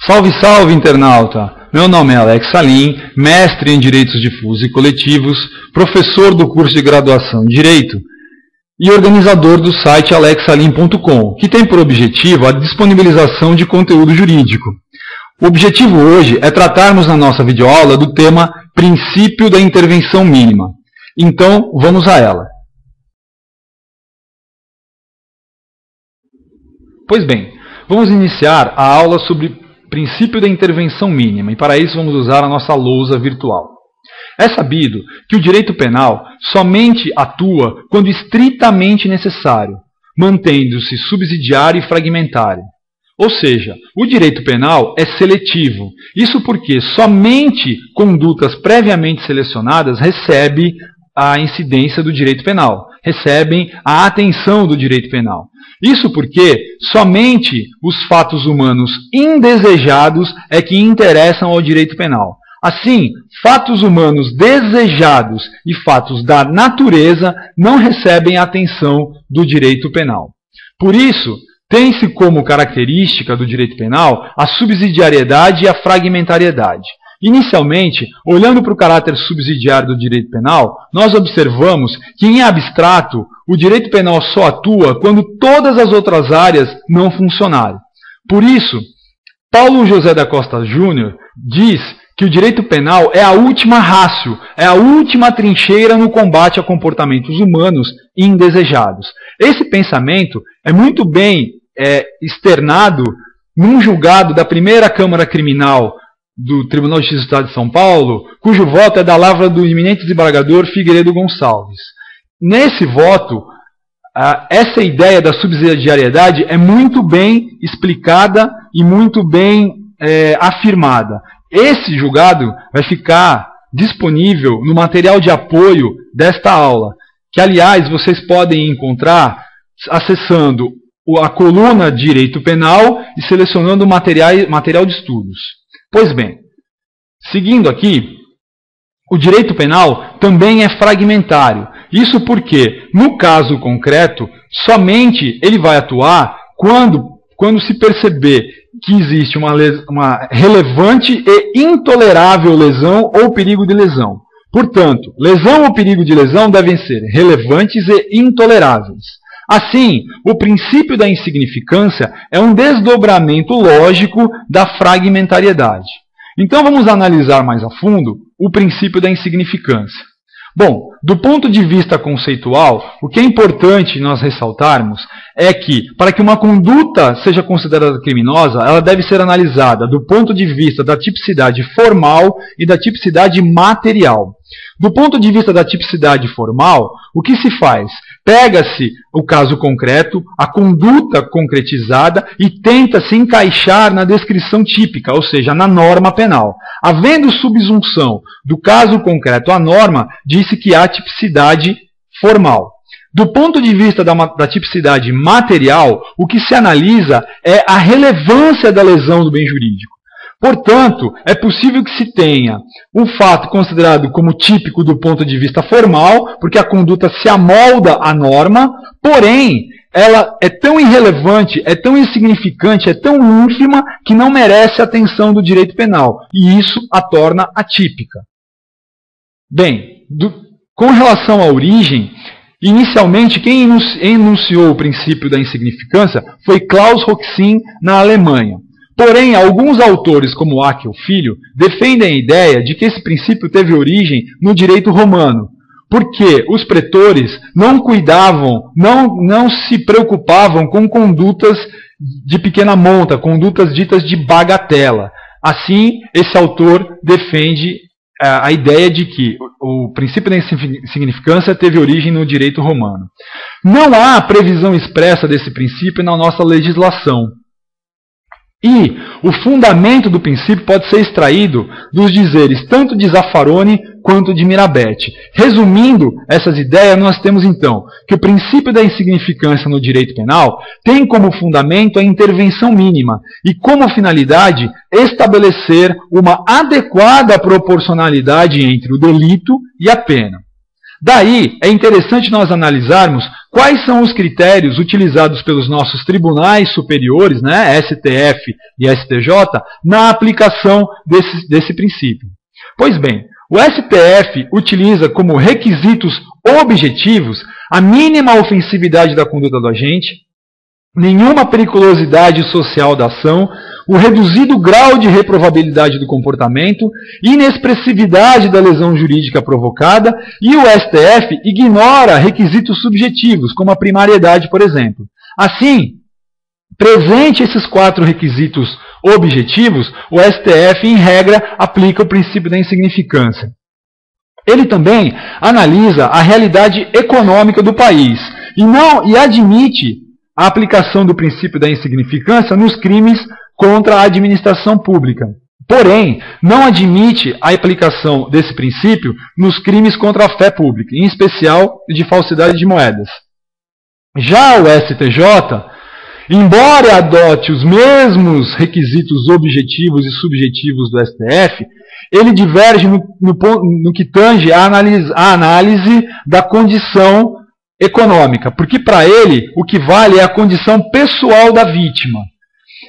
Salve, salve, internauta! Meu nome é Alex Salim, mestre em Direitos Difusos e Coletivos, professor do curso de graduação em Direito e organizador do site alexsalim.com, que tem por objetivo a disponibilização de conteúdo jurídico. O objetivo hoje é tratarmos na nossa videoaula do tema Princípio da Intervenção Mínima. Então, vamos a ela. Pois bem, vamos iniciar a aula sobre Princípio da Intervenção Mínima, e para isso vamos usar a nossa lousa virtual. É sabido que o direito penal somente atua quando estritamente necessário, mantendo-se subsidiário e fragmentário. Ou seja, o direito penal é seletivo. Isso porque somente condutas previamente selecionadas recebem a incidência do direito penal, recebem a atenção do direito penal. Isso porque somente os fatos humanos indesejados é que interessam ao direito penal. Assim, fatos humanos desejados e fatos da natureza não recebem a atenção do direito penal. Por isso, tem-se como característica do direito penal a subsidiariedade e a fragmentariedade. Inicialmente, olhando para o caráter subsidiário do direito penal, nós observamos que, em abstrato, o direito penal só atua quando todas as outras áreas não funcionarem. Por isso, Paulo José da Costa Júnior diz que o direito penal é a última ratio, é a última trincheira no combate a comportamentos humanos indesejados. Esse pensamento é muito bem externado num julgado da primeira Câmara Criminal do Tribunal de Justiça do Estado de São Paulo, cujo voto é da lavra do eminente desembargador Figueiredo Gonçalves. Nesse voto, essa ideia da subsidiariedade é muito bem explicada e muito bem afirmada. Esse julgado vai ficar disponível no material de apoio desta aula, que, aliás, vocês podem encontrar acessando a coluna Direito Penal e selecionando o material de estudos. Pois bem, seguindo aqui, o direito penal também é fragmentário. Isso porque, no caso concreto, somente ele vai atuar quando se perceber que existe uma relevante e intolerável lesão ou perigo de lesão. Portanto, lesão ou perigo de lesão devem ser relevantes e intoleráveis. Assim, o princípio da insignificância é um desdobramento lógico da fragmentariedade. Então vamos analisar mais a fundo o princípio da insignificância. Bom, do ponto de vista conceitual, o que é importante nós ressaltarmos é que, para que uma conduta seja considerada criminosa, ela deve ser analisada do ponto de vista da tipicidade formal e da tipicidade material. Do ponto de vista da tipicidade formal, o que se faz? Pega-se o caso concreto, a conduta concretizada e tenta-se encaixar na descrição típica, ou seja, na norma penal. Havendo subsunção do caso concreto à norma, disse que há tipicidade formal. Do ponto de vista da tipicidade material, o que se analisa é a relevância da lesão do bem jurídico. Portanto, é possível que se tenha um fato considerado como típico do ponto de vista formal, porque a conduta se amolda à norma, porém, ela é tão irrelevante, é tão insignificante, é tão ínfima, que não merece a atenção do direito penal. E isso a torna atípica. Bem, com relação à origem, inicialmente quem enunciou o princípio da insignificância foi Klaus Roxin, na Alemanha. Porém, alguns autores, como Haeckel Filho, defendem a ideia de que esse princípio teve origem no direito romano, porque os pretores não cuidavam, não se preocupavam com condutas de pequena monta, condutas ditas de bagatela. Assim, esse autor defende a ideia de que o princípio da insignificância teve origem no direito romano. Não há previsão expressa desse princípio na nossa legislação. E o fundamento do princípio pode ser extraído dos dizeres tanto de Zaffaroni quanto de Mirabete. Resumindo essas ideias, nós temos então que o princípio da insignificância no direito penal tem como fundamento a intervenção mínima e como finalidade estabelecer uma adequada proporcionalidade entre o delito e a pena. Daí, é interessante nós analisarmos quais são os critérios utilizados pelos nossos tribunais superiores, né, STF e STJ, na aplicação desse princípio. Pois bem, o STF utiliza como requisitos objetivos a mínima ofensividade da conduta do agente, nenhuma periculosidade social da ação, o reduzido grau de reprovabilidade do comportamento, inexpressividade da lesão jurídica provocada, e o STF ignora requisitos subjetivos, como a primariedade, por exemplo. Assim, presente esses 4 requisitos objetivos, o STF, em regra, aplica o princípio da insignificância. Ele também analisa a realidade econômica do país e admite a aplicação do princípio da insignificância nos crimes contra a administração pública. Porém, não admite a aplicação desse princípio nos crimes contra a fé pública, em especial de falsidade de moedas. Já o STJ, embora adote os mesmos requisitos objetivos e subjetivos do STF, ele diverge no que tange à análise da condição econômica, porque para ele o que vale é a condição pessoal da vítima.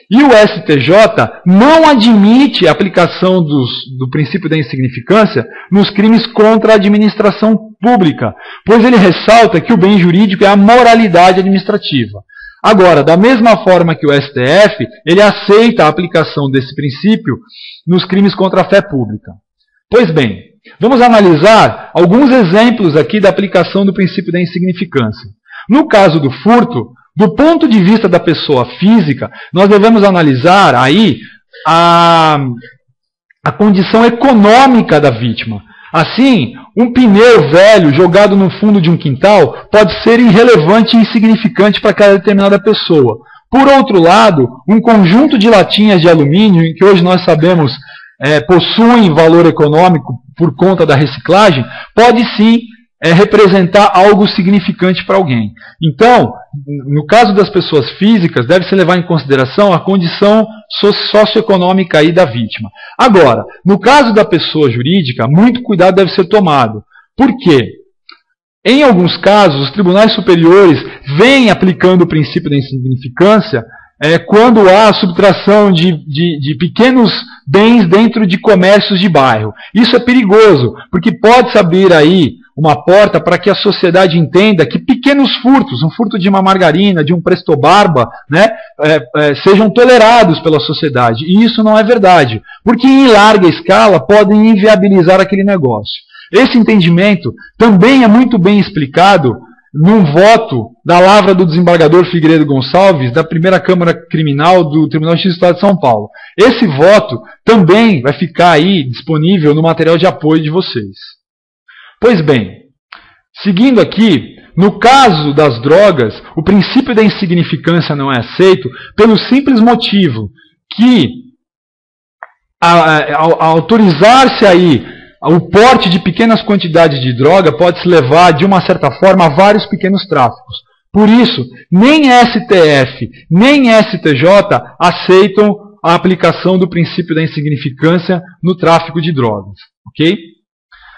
E o STJ não admite a aplicação do princípio da insignificância nos crimes contra a administração pública, pois ele ressalta que o bem jurídico é a moralidade administrativa. Agora, da mesma forma que o STF, ele aceita a aplicação desse princípio nos crimes contra a fé pública. Pois bem, vamos analisar alguns exemplos aqui da aplicação do princípio da insignificância. No caso do furto, do ponto de vista da pessoa física, nós devemos analisar aí a condição econômica da vítima. Assim, um pneu velho jogado no fundo de um quintal pode ser irrelevante e insignificante para aquela determinada pessoa. Por outro lado, um conjunto de latinhas de alumínio, que hoje nós sabemos possuem valor econômico por conta da reciclagem, pode sim representar algo significante para alguém. Então, no caso das pessoas físicas, deve-se levar em consideração a condição socioeconômica aí da vítima. Agora, no caso da pessoa jurídica, muito cuidado deve ser tomado. Por quê? Em alguns casos, os tribunais superiores vêm aplicando o princípio da insignificância quando há a subtração de pequenos bens dentro de comércios de bairro. Isso é perigoso, porque pode-se abrir aí uma porta para que a sociedade entenda que pequenos furtos, um furto de uma margarina, de um presto-barba, né, sejam tolerados pela sociedade. E isso não é verdade, porque em larga escala podem inviabilizar aquele negócio. Esse entendimento também é muito bem explicado num voto da lavra do desembargador Figueiredo Gonçalves, da primeira Câmara Criminal do Tribunal de Justiça do Estado de São Paulo. Esse voto também vai ficar aí disponível no material de apoio de vocês. Pois bem, seguindo aqui, no caso das drogas, o princípio da insignificância não é aceito pelo simples motivo que, ao autorizar-se aí o porte de pequenas quantidades de droga, pode-se levar, de uma certa forma, a vários pequenos tráficos. Por isso, nem STF, nem STJ aceitam a aplicação do princípio da insignificância no tráfico de drogas. Ok?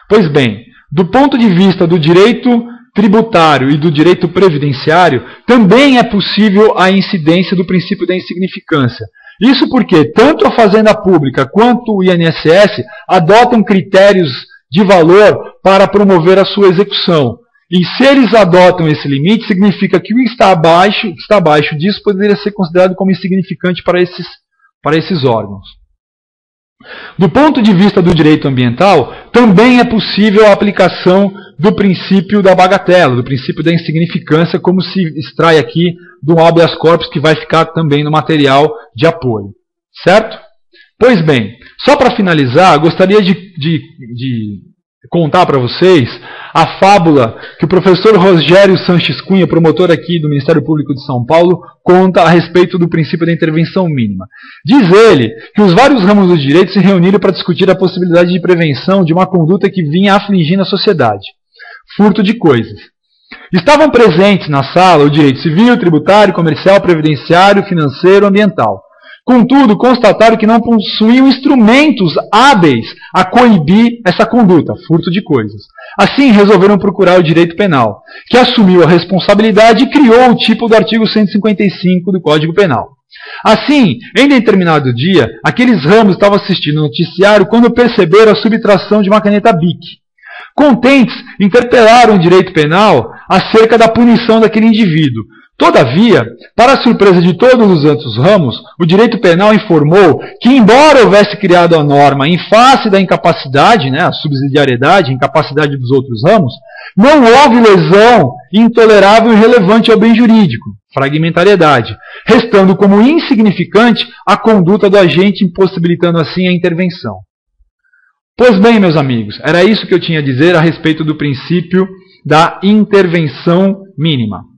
Pois bem, do ponto de vista do direito tributário e do direito previdenciário, também é possível a incidência do princípio da insignificância. Isso porque tanto a Fazenda Pública quanto o INSS adotam critérios de valor para promover a sua execução. E se eles adotam esse limite, significa que o que está abaixo disso poderia ser considerado como insignificante para esses órgãos. Do ponto de vista do direito ambiental, também é possível a aplicação do princípio da bagatela, do princípio da insignificância, como se extrai aqui do habeas corpus, que vai ficar também no material de apoio. Certo? Pois bem, só para finalizar, gostaria de contar para vocês a fábula que o professor Rogério Sanches Cunha, promotor aqui do Ministério Público de São Paulo, conta a respeito do princípio da intervenção mínima. Diz ele que os vários ramos do direito se reuniram para discutir a possibilidade de prevenção de uma conduta que vinha afligindo a sociedade: furto de coisas. Estavam presentes na sala o direito civil, tributário, comercial, previdenciário, financeiro, ambiental. Contudo, constataram que não possuíam instrumentos hábeis a coibir essa conduta, furto de coisas. Assim, resolveram procurar o direito penal, que assumiu a responsabilidade e criou o tipo do artigo 155 do Código Penal. Assim, em determinado dia, aqueles ramos estavam assistindo o noticiário quando perceberam a subtração de uma caneta Bic. Contentes, interpelaram o direito penal acerca da punição daquele indivíduo. Todavia, para a surpresa de todos os outros ramos, o direito penal informou que, embora houvesse criado a norma em face da incapacidade, a subsidiariedade, a incapacidade dos outros ramos, não houve lesão intolerável e relevante ao bem jurídico, fragmentariedade, restando como insignificante a conduta do agente, impossibilitando assim a intervenção. Pois bem, meus amigos, era isso que eu tinha a dizer a respeito do princípio da intervenção mínima.